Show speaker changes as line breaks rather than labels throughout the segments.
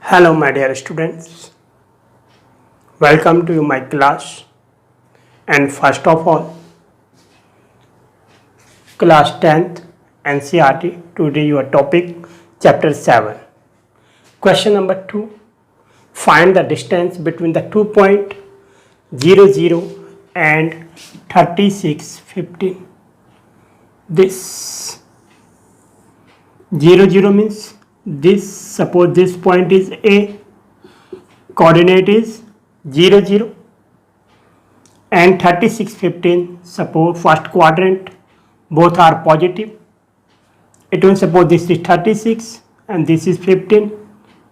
Hello, my dear students. Welcome to my class. And first of all, class 10th NCERT. Today your topic chapter 7. Question number 2. Find the distance between the 2.00 and 3615. This 00 means this, suppose this point is A, coordinate is 00, and 3615, suppose first quadrant, both are positive. It means suppose this is 36 and this is 15,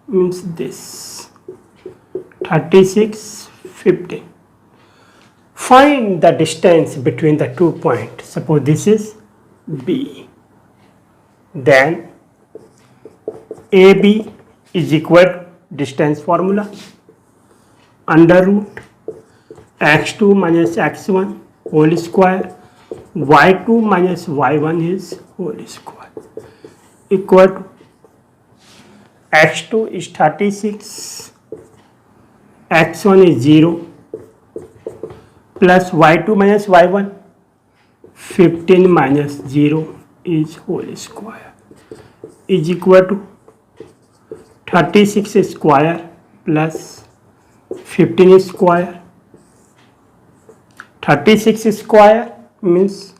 means this 36 15. Find the distance between the 2 points. Suppose this is B, then AB is equal to distance formula under root x2 minus x1 whole square, y2 minus y1 is whole square, equal to x2 is 36, x1 is 0, plus y2 minus y1, 15 minus 0 is whole square, is equal to 36 square plus 15 square. 36 square means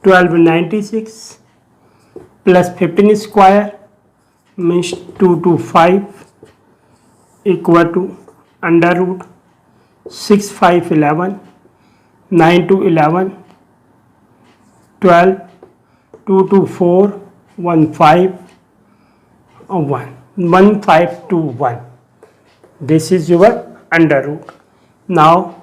1296 plus 15 square means 225 equal to under root 6 5 11 9 to 11 12 2 to 4 1 5 1 1 5 2 1. This is your under root. Now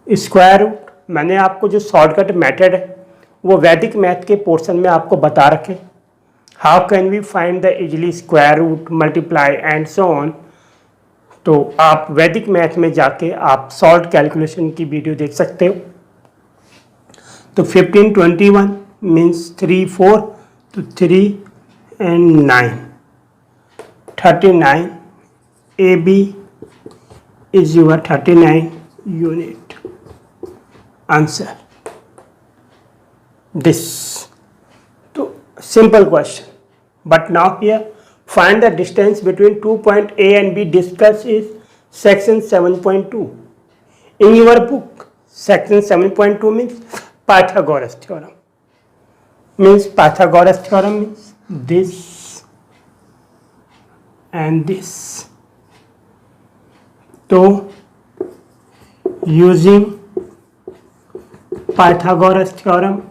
square root मैंने आपको जो shortcut method है वो वैदिक math के portion में आपको बता रखे. How can we find the easily square root, multiply and so on. तो आप वैदिक मैथ में जाके आप सॉल्ट कैलकुलेशन की वीडियो देख सकते हो. तो 1521 मीन्स 3 4 तो 3 and 9, 39. AB is your 39 unit. Answer this. So simple question. But now here find the distance between 2 point A and B discussed is section 7.2. In your book, section 7.2 means Pythagoras theorem. Means Pythagoras theorem means this and this. So using Pythagoras theorem,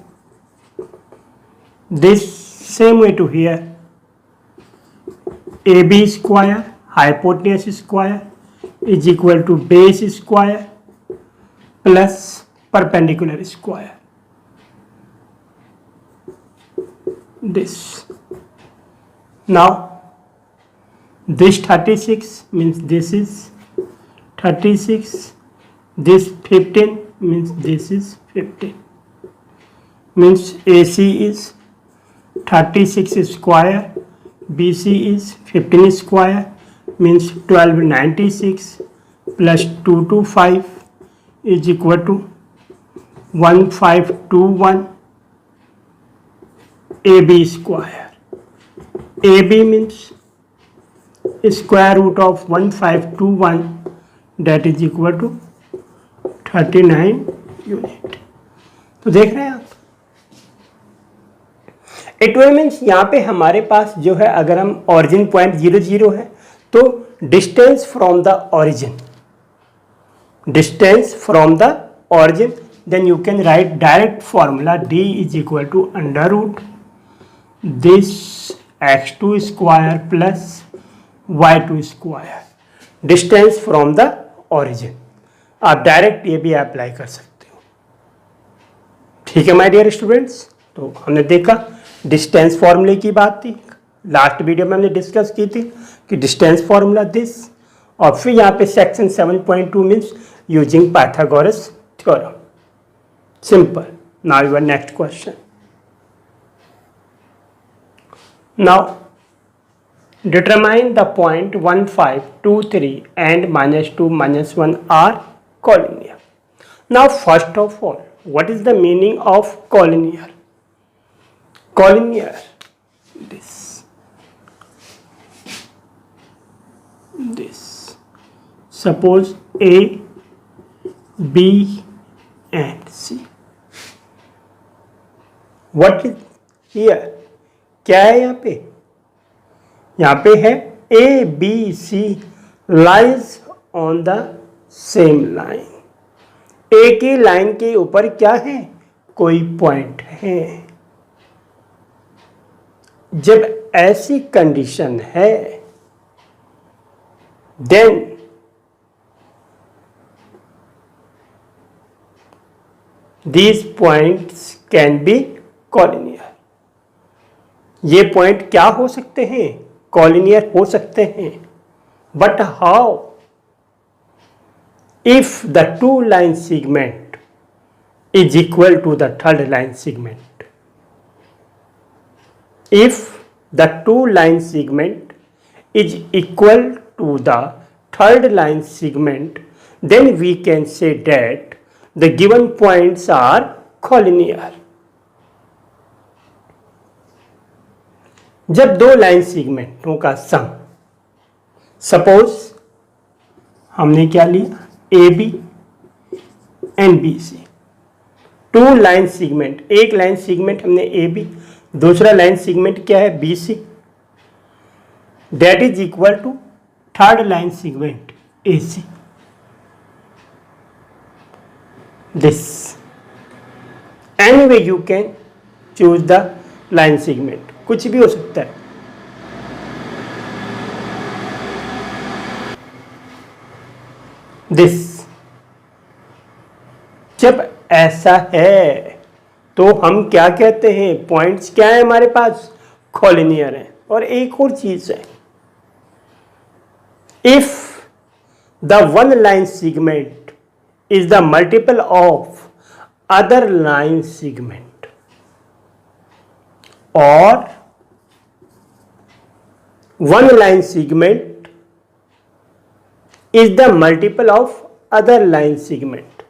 this same way to here, AB square hypotenuse square is equal to base square plus perpendicular square. This. Now this 36 means this is 36, this 15 means this is 15, means AC is 36 square, BC is 15 square, means 1296 plus 225 is equal to 1521 AB square. AB means square root of 1521, that is equal to 39 unit. तो देख रहे हैं आप. It means यहाँ पे हमारे पास जो है अगर हम ऑरिजिन पॉइंट 00 है तो distance from the origin, distance from the origin, then you can write direct formula D is equal to under root this x2 square plus y2 square, distance from the origin. आप direct ये भी apply कर सकते हो. ठीक है my dear students. तो हमने देखा डिस्टेंस फॉर्मूले की बात थी, लास्ट वीडियो में हमने डिस्कस की थी कि डिस्टेंस फॉर्मूला दिस, और फिर यहाँ पे section 7.2 means using Pythagoras theorem. Simple. Now your next question. Now Determine the point 1, 5, 2, 3 and -2, -1 are collinear. Now first of all, what is the meaning of collinear? Collinear, this. Suppose A, B and C. What is here? क्या है यहाँ पे? यहाँ पे है A, B, C lies on the same line. A की line के ऊपर क्या है? कोई पॉइंट है. जब ऐसी कंडीशन है, then these points can be collinear. ये पॉइंट क्या हो सकते हैं? कॉलिनियर हो सकते हैं. But how? If the two line segment is equal to the third line segment. If the two line segment is equal to the third line segment, then we can say that the given points are collinear. जब दो line सेगमेंटों का सम, suppose हमने क्या लिया? A B and B C. Two line segment, एक line segment हमने A B, दूसरा line segment क्या है? B C. That is equal to third line segment A C. This anyway you can choose the line segment. कुछ भी हो सकता है. दिस. जब ऐसा है तो हम क्या कहते हैं? पॉइंट्स क्या है हमारे पास? कॉलिनियर है. और एक और चीज है, if the one line segment is the multiple of other line segment, और one line segment is the multiple of other line segment.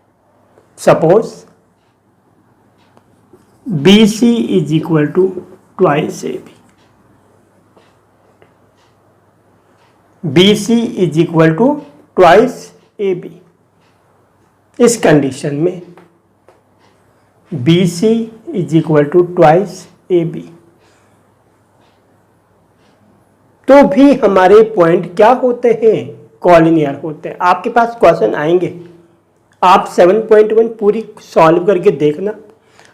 Suppose BC is equal to twice AB. BC is equal to twice AB. इस condition में BC is equal to twice AB. तो भी हमारे point क्या होते हैं? Collinear होते हैं. आपके पास क्वेश्चन आएंगे, आप 7.1 पूरी सॉल्व करके देखना.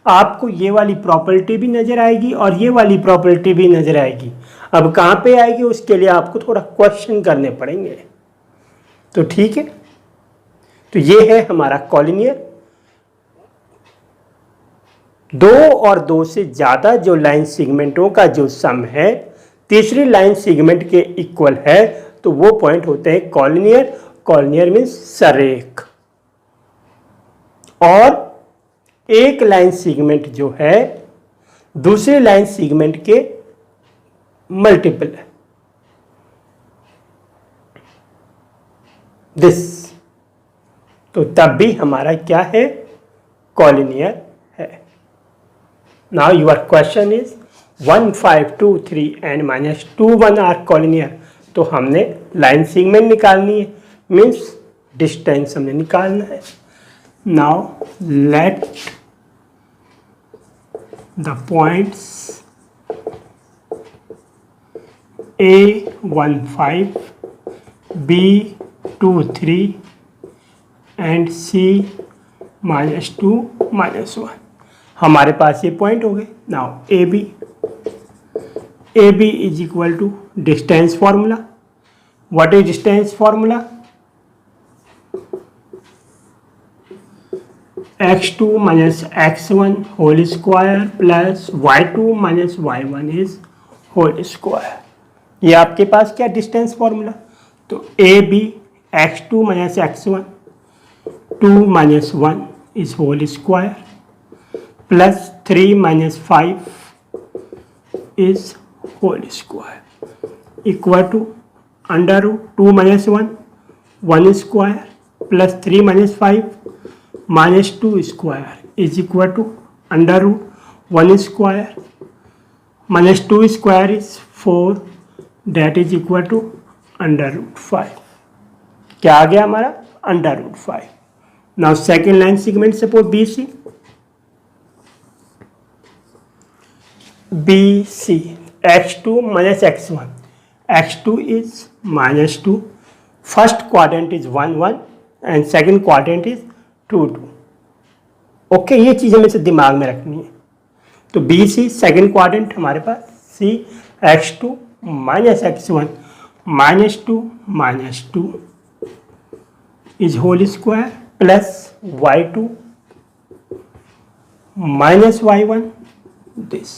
आपको ये वाली प्रॉपर्टी भी नजर आएगी और ये वाली प्रॉपर्टी भी नजर आएगी. अब कहाँ पे आएगी उसके लिए आपको थोड़ा क्वेश्चन करने पड़ेंगे. तो ठीक है, तो ये है हमारा कॉलिनियर. दो और दो से ज्यादा जो लाइन सेगमेंटों का जो सम है तीसरी लाइन सेगमेंट के इक्वल है, तो वो पॉइंट होते हैं कॉलिनियर. Collinear means सरेख. और एक लाइन सेगमेंट जो है दूसरी लाइन सेगमेंट के मल्टीपल है. दिस. तो तब भी हमारा क्या है? कॉलिनियर है. Now your question is 1, 5, 2, 3 and -2, 1 are collinear. तो हमने लाइन सेगमेंट निकालनी है, मीन्स डिस्टेंस हमने निकालना है. Now let the points A15, B23 and C-2, -1 हमारे पास ये पॉइंट हो गए. Now AB is equal to distance formula. What is distance formula? x2 minus x1 whole square plus y2 minus y1 is whole square. ये आपके पास क्या distance formula? तो AB x2 minus x1 2 minus 1 is whole square plus 3 minus 5 is whole square. Equal to under root 2 minus 1 1 square plus 3 minus 5 minus 2 square is equal to under root 1 square minus 2 square is 4 that is equal to under root 5. क्या आ गया हमारा? Under root 5. Now second line segment suppose BC. BC x2 minus x1. x2 is minus 2. First quadrant is 1 1 and second quadrant is 2 2. Okay, ये चीज़ हमें से दिमाग में रखनी है. तो BC सेकेंड क्वाड्रेंट हमारे पास C x2 minus x1 minus two is whole square plus y2 minus y1 this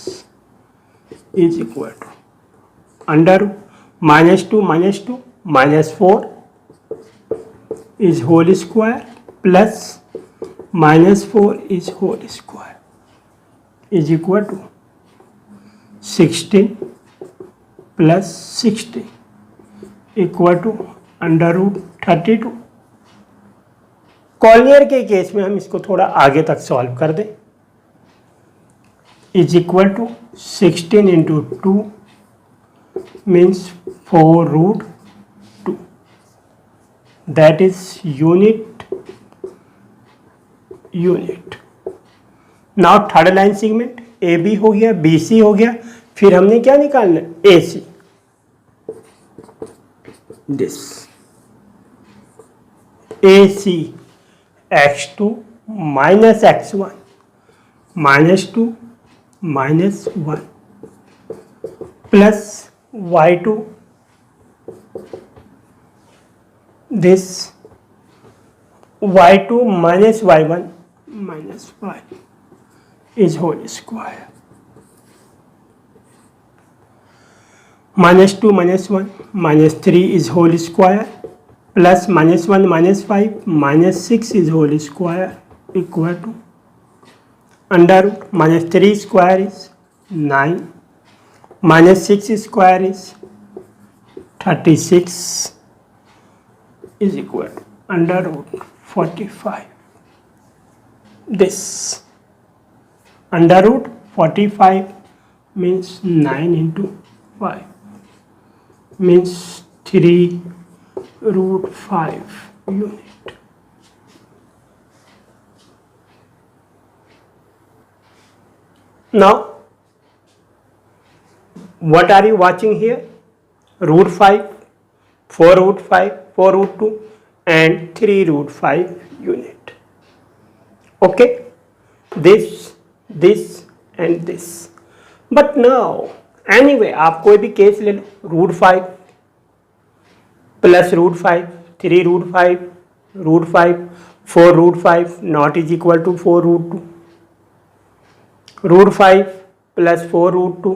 is equal to under minus two minus 4 is whole square plus minus 4 is whole square is equal to 16 plus 60 equal to under root 32. Collinear के case में हम इसको थोड़ा आगे तक solve कर दें. Is equal to 16 into 2 means 4 root 2. That is unit. Now third line segment AB हो गया, BC हो गया, फिर हमने क्या निकालना है? AC. This AC x2 minus x1 minus 2 minus 1 plus y2 this y2 minus y1 minus 5 is whole square minus 2 minus 1 minus 3 is whole square plus minus 1 minus 5 minus 6 is whole square equal to under root minus 3 square is 9 minus 6 square is 36 is equal to under root 45. This under root 45 means 9 into 5 means 3 root 5 unit. Now what are you watching here? Root 5, 4 root 5, 4 root 2 and 3 root 5 unit. Okay, this and this. But now anyway आप कोई भी case ले लो, root 5 plus root 5, 3 root 5, root 5, 4 root 5 not is equal to 4 root 2, root 5 plus 4 root 2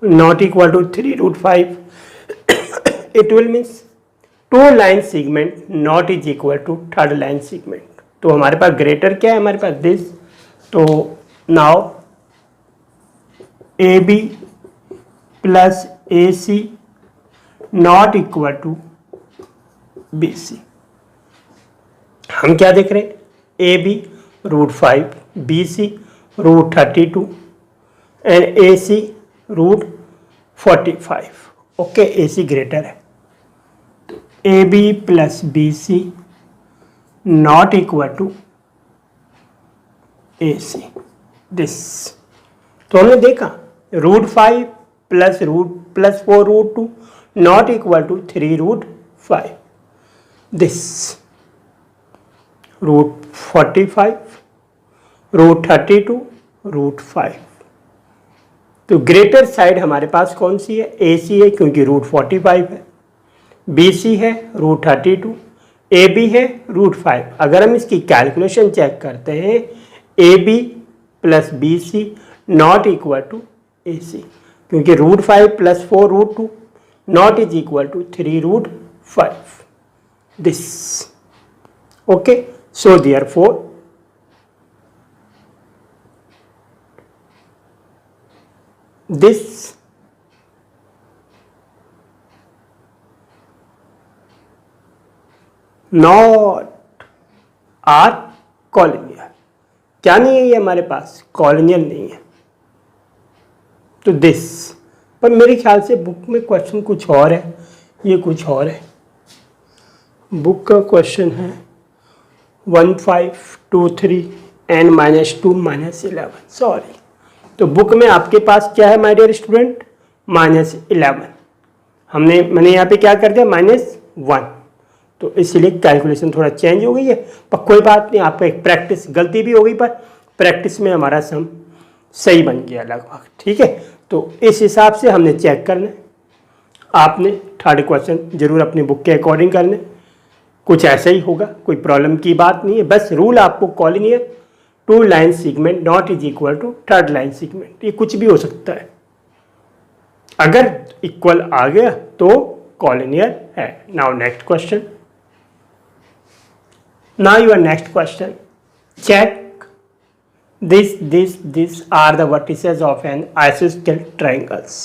not equal to 3 root 5. It will means 2 line segment not is equal to third line segment. तो हमारे पास greater क्या है? हमारे पास this. तो now AB plus AC not equal to BC. हम क्या देख रहे हैं? AB root 5, BC root 32 and AC root 45. Okay, AC greater है. तो AB plus BC not equal to AC. This. तो हमने देखा root 5 plus 4 root 2 not equal to 3 root 5. This root 45 root 32 root 5. तो ग्रेटर साइड हमारे पास कौन सी है? AC है क्योंकि रूट 45 है, BC है रूट 32, AB है रूट 5. अगर हम इसकी कैलकुलेशन चेक करते हैं AB plus BC not equal to AC क्योंकि root 5 plus 4 root 2 not is equal to 3 root 5. This. Okay, so therefore this not are collinear. क्या नहीं है ये हमारे पास? कॉलोनियल नहीं है। तो दिस, पर मेरे ख्याल से बुक में क्वेश्चन कुछ और है, ये कुछ और है। बुक का क्वेश्चन है 1523 n -2 -11, सॉरी। तो बुक में आपके पास क्या है माय डियर स्टूडेंट? -11। मैंने यहाँ पे क्या कर दिया? -1। तो इसलिए कैलकुलेशन थोड़ा चेंज हो गई है, पर कोई बात नहीं, आपका एक प्रैक्टिस गलती भी हो गई, पर प्रैक्टिस में हमारा सम सही बन गया लगभग। ठीक है, तो इस हिसाब से हमने चेक करना है। आपने थर्ड क्वेश्चन जरूर अपनी बुक के अकॉर्डिंग करना है। कुछ ऐसा ही होगा, कोई प्रॉब्लम की बात नहीं है। बस रूल आपको collinear 2 line segment not is equal to 3rd line segment, ये कुछ भी हो सकता है। अगर इक्वल आ गया तो कॉलिनियर है। Now next question, now your next question, check this are the vertices of an isosceles triangles.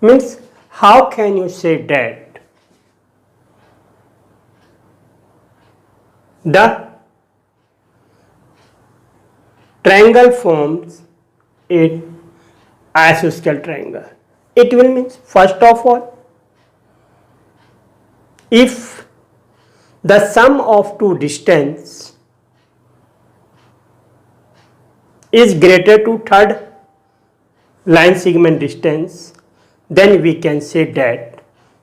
Means how can you say that the triangle forms an isosceles triangle? It will means, first of all, if the sum of two distance is greater to 3rd line segment distance, then we can say that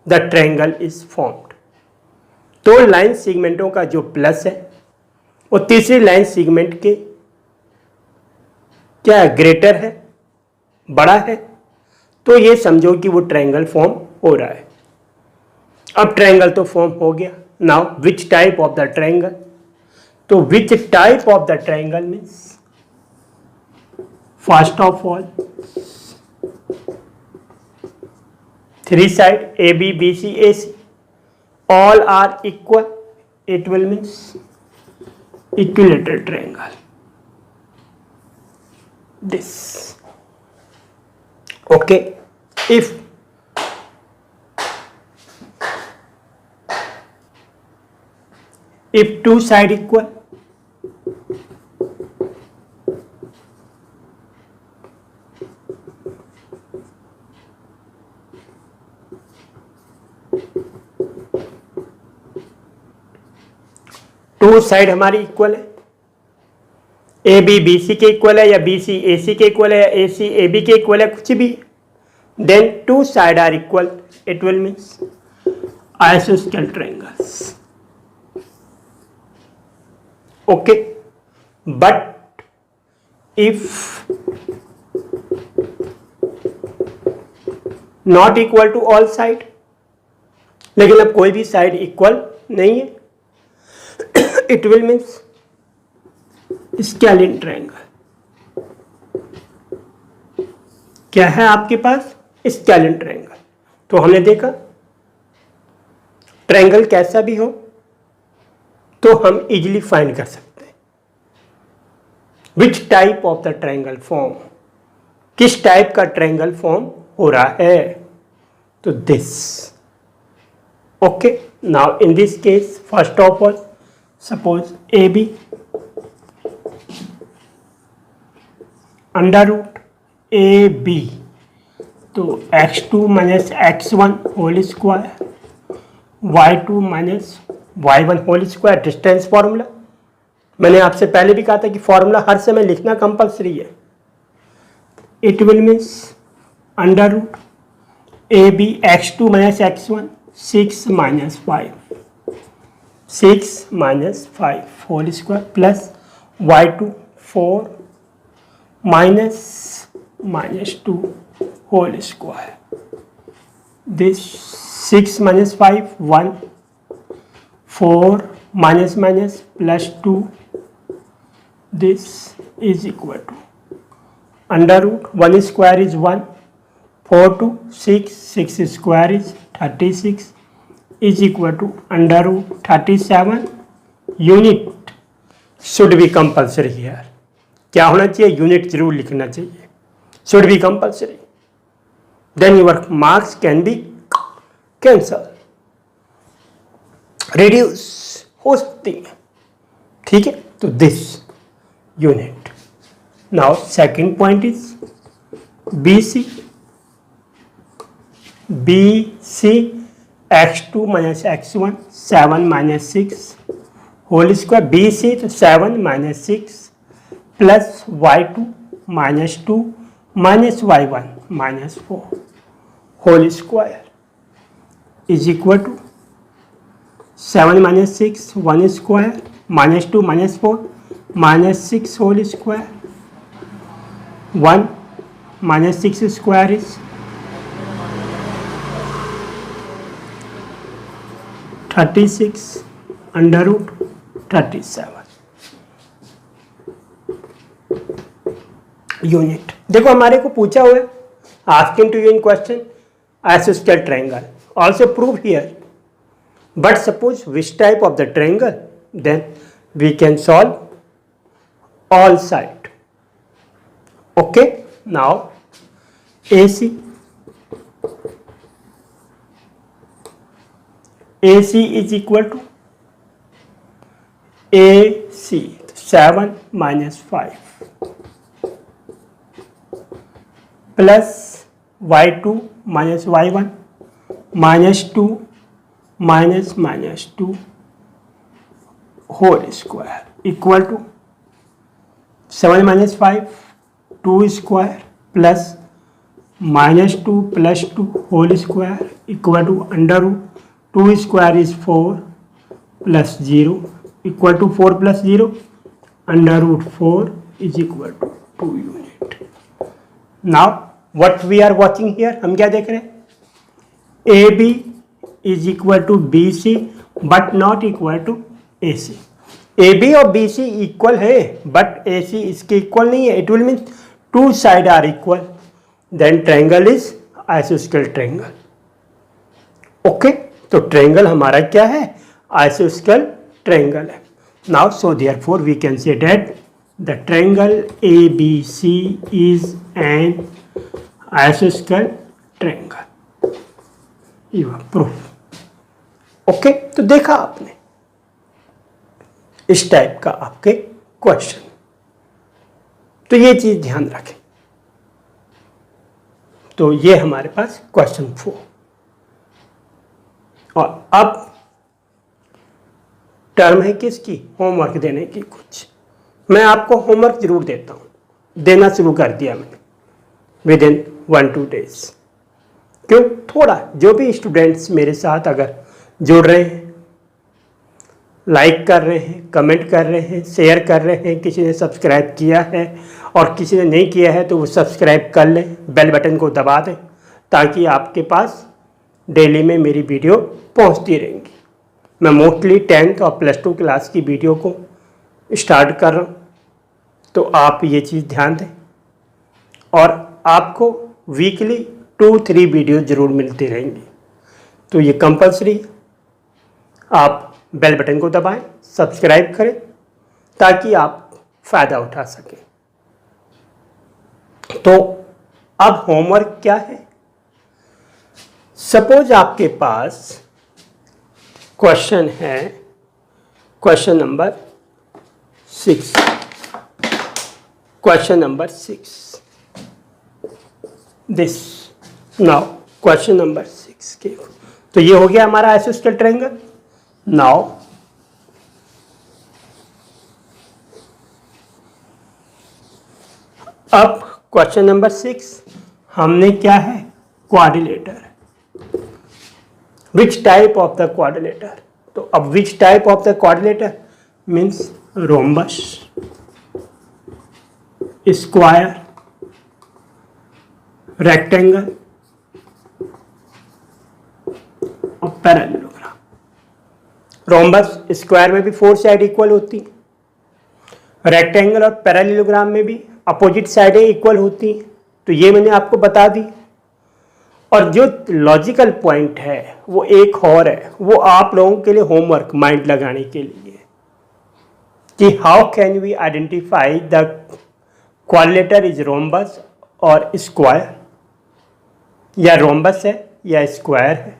the triangle is formed. तो line सेगमेंटों का जो plus है वो तीसरी line segment के क्या है? Greater है, बड़ा है, तो ये समझो कि वो ट्रायंगल फॉर्म हो रहा है। अब ट्रायंगल तो फॉर्म हो गया। Now which type of the triangle? तो which type of the triangle means, first of all, 3 side AB, BC, AC, all are equal. It will means equilateral triangle. This. Okay. If 2 side equal, two side हमारी equal है, A B B C के equal है, या B C ए सी के equal है, या ए सी A B के equal है, कुछ भी, then two side are equal, it will means आइसोस्केल triangles. Okay, but if not equal to all side, लेकिन अब कोई भी साइड इक्वल नहीं है, it will means scalene triangle. क्या है आपके पास? Scalene triangle. तो हमने देखा ट्रायंगल कैसा भी हो तो हम इजीली फाइंड कर सकते हैं which type of the triangle form, किस टाइप का ट्रायंगल फॉर्म हो रहा है। तो this. Okay, now in this case first of all suppose AB under root AB, तो x2 minus x1 whole square, y2 minus y1 whole square, distance formula. मैंने आपसे पहले भी कहा था कि फॉर्मूला हर समय लिखना कंपल्सरी है। It will means under root AB x2 minus x1 6 minus 5, 6 minus 5 whole square plus y2 4 minus 2 whole square. This 6 minus 5 1, 4 minus plus 2, this is equal to under root 1 square is 1, 4 to 6, 6 square is 36 is equal to under root 37. Unit should be compulsory here. क्या होना चाहिए? Unit जरूर लिखना चाहिए, should be compulsory. Then your marks can be cancelled. Reduce हो सकती हैं, ठीक है। तो this unit. Now second point is BC x2 minus x1 7 minus 6 whole square. BC तो 7 minus 6 plus y2 minus 2 minus y1 minus 4 whole square is equal to 7 minus 6 1 square minus 2 minus 4 minus 6 whole square 1 minus 6 square is 36 under root 37 unit. देखो हमारे को पूछा हुआ है, asking to you in question आइसोस्केल triangle also prove here, but suppose which type of the triangle, then we can solve all side. Okay, now AC is equal to AC 7 minus 5 plus y2 minus y1 minus 2 minus 2 whole square equal to 7 minus 5 2 square plus minus 2 plus 2 whole square equal to under root 2 square is 4 plus 0 equal to 4 plus 0 under root 4 is equal to 2 unit. Now what we are watching here, हम क्या देख रहे हैं, AB is equal to BC but not equal to AC. AB और BC equal है but AC इसके equal नहीं है. It will mean two side are equal. Then triangle is isosceles triangle. Okay, तो ट्रायंगल हमारा क्या है, आइसोस्केल ट्रायंगल है। Now so therefore we can say that the triangle ABC is an आइसोस्केल triangle. You are proof. Okay, तो देखा आपने इस टाइप का आपके क्वेश्चन, तो ये चीज ध्यान रखें। तो ये हमारे पास क्वेश्चन 4। और अब टर्म है किसकी, होमवर्क देने की। कुछ मैं आपको होमवर्क जरूर देता हूँ, देना शुरू कर दिया मैंने विद इन 1-2 डेज। क्यों, थोड़ा जो भी स्टूडेंट्स मेरे साथ अगर जुड़ रहे हैं, लाइक कर रहे हैं, कमेंट कर रहे हैं, शेयर कर रहे हैं, किसी ने सब्सक्राइब किया है और किसी ने नहीं किया है तो वो सब्सक्राइब कर लें, बेल बटन को दबा दें, ताकि आपके पास डेली में मेरी वीडियो पहुंचती रहेंगी। मैं मोस्टली 10th और +2 क्लास की वीडियो को स्टार्ट कर रहा हूं, तो आप ये चीज़ ध्यान दें। और आपको वीकली 2-3 वीडियो ज़रूर मिलती रहेंगी, तो ये कंपलसरी। आप बेल बटन को दबाएं, सब्सक्राइब करें, ताकि आप फ़ायदा उठा सकें। तो अब होमवर्क क्या है, सपोज आपके पास क्वेश्चन है, question number 6, question number 6 this. Now question number 6 के, तो ये हो गया हमारा आइसोस्केल ट्रायंगल। नाउ अब क्वेश्चन नंबर 6 हमने क्या है, quadrilateral. Which type of the quadrilateral, तो अब विच type of the quadrilateral means rhombus, square, rectangle और पैरेललोग्राम। रोम्बस स्क्वायर में भी 4 साइड इक्वल होती, रेक्टेंगल और पैरेललोग्राम में भी अपोजिट साइडें इक्वल होती हैं। तो ये मैंने आपको बता दी। और जो लॉजिकल पॉइंट है वो एक और है, वो आप लोगों के लिए होमवर्क माइंड लगाने के लिए, कि how can we identify the quadrilateral is rhombus और स्क्वायर, या रोम्बस है या स्क्वायर है,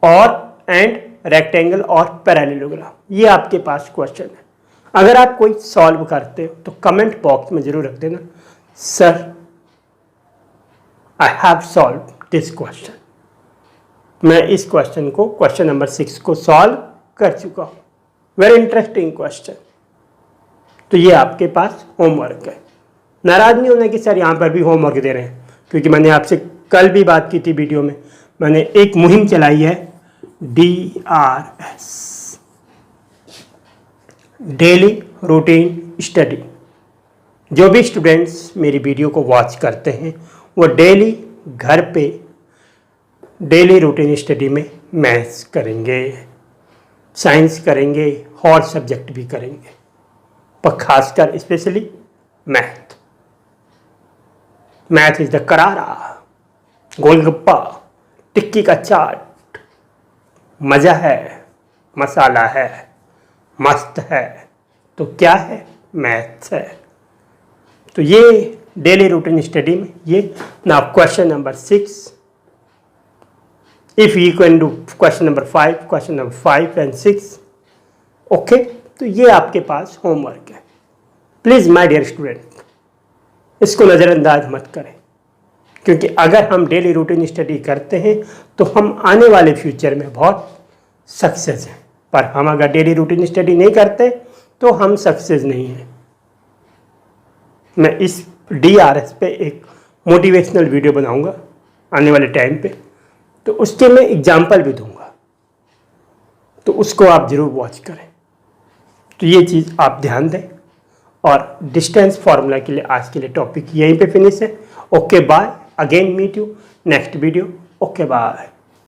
और एंड रेक्टेंगल और पैरेललोग्राम, ये आपके पास क्वेश्चन है। अगर आप कोई सॉल्व करते हो तो कमेंट बॉक्स में जरूर रख देना, sir I have solve this question, मैं इस क्वेश्चन को, क्वेश्चन नंबर 6 को सॉल्व कर चुका हूँ। Very interesting question. तो ये आपके पास होमवर्क है। नाराज नहीं होना कि सर यहाँ पर भी होमवर्क दे रहे हैं, क्योंकि मैंने आपसे कल भी बात की थी वीडियो में, मैंने एक मुहिम चलाई है DRS, डेली रूटीन स्टडी। जो भी स्टूडेंट्स मेरी वीडियो को वॉच करते हैं वो डेली घर पे डेली रूटीन स्टडी में मैथ्स करेंगे, साइंस करेंगे और सब्जेक्ट भी करेंगे, पर खासकर specially math. Math is the करारा, गोलगप्पा, टिक्की का चाट, मज़ा है, मसाला है, मस्त है, तो क्या है? मैथ्स है। तो ये डेली रूटीन स्टडी में ये ना question number 6, if you can do question number 5 and 6, okay. तो ये आपके पास होमवर्क है। प्लीज़ माय डियर स्टूडेंट, इसको नज़रअंदाज मत करें, क्योंकि अगर हम डेली रूटीन स्टडी करते हैं तो हम आने वाले फ्यूचर में बहुत सक्सेस हैं, पर हम अगर डेली रूटीन स्टडी नहीं करते तो हम सक्सेस नहीं हैं। मैं इस DRS पे एक मोटिवेशनल वीडियो बनाऊंगा आने वाले टाइम पे, तो उसके मैं एग्जाम्पल भी दूंगा, तो उसको आप ज़रूर वॉच करें। तो ये चीज़ आप ध्यान दें। और डिस्टेंस फार्मूला के लिए आज के लिए टॉपिक यहीं पे फिनिश है। Okay bye, again meet you next video. Okay bye.